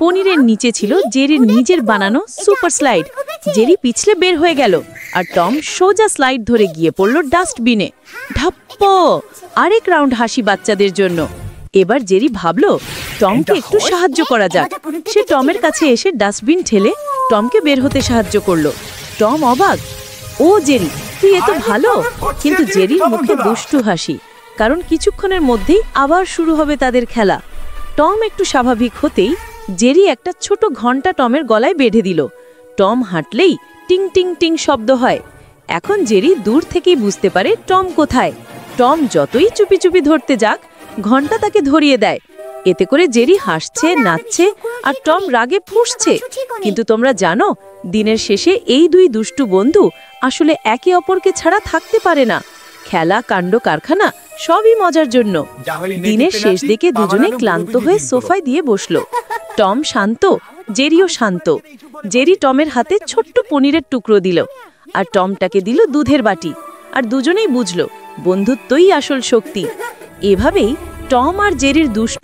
পনিরের নিচে ছিল জেরির নিজের বানানো সুপার স্লাইড। জেরি পিছলে বের হয়ে গেল আর টম সোজা স্লাইড ধরে গিয়ে পড়ল ডাস্টবিনে। ঢাপ্প! আরেক রাউন্ড হাসি বাচ্চাদের জন্য। এবার জেরি ভাবল টমকে একটু সাহায্য করা যাক। সে টমের কাছে এসে ডাস্টবিন ঠেলে টমকে বের হতে সাহায্য করলো। টম অবাক, ও জেরি, তুই এত ভালো। কিন্তু জেরির মুখে দুষ্টু হাসি, কারণ কিছুক্ষণের মধ্যেই আবার শুরু হবে তাদের খেলা। টম একটু স্বাভাবিক হতেই জেরি একটা ছোট ঘন্টা টমের গলায় বেঁধে দিল। টম হাঁটলেই টিং টিং টিং শব্দ হয়। এখন জেরি দূর থেকেই বুঝতে পারে টম কোথায়। টম যতই চুপি চুপি ধরতে যাক, ঘন্টা তাকে ধরিয়ে দেয়। এতে করে জেরি হাসছে, নাচছে আর টম রাগে ফুঁসছে। কিন্তু তোমরা জানো, দিনের শেষে এই দুই দুষ্টু বন্ধু আসলে একে অপরকে ছাড়া থাকতে পারে না। খেলা, কাণ্ড কারখানা সবই মজার জন্য। দিনের শেষ দিকে দুজনে ক্লান্ত হয়ে সোফায় দিয়ে বসলো। টম শান্ত, জেরিও শান্ত। জেরি টমের হাতে ছোট্ট পনিরের টুকরো দিল আর টমটাকে দিল দুধের বাটি। আর দুজনেই বুঝলো বন্ধুত্বই আসল শক্তি। এভাবেই টম আর জেরির দুষ্ট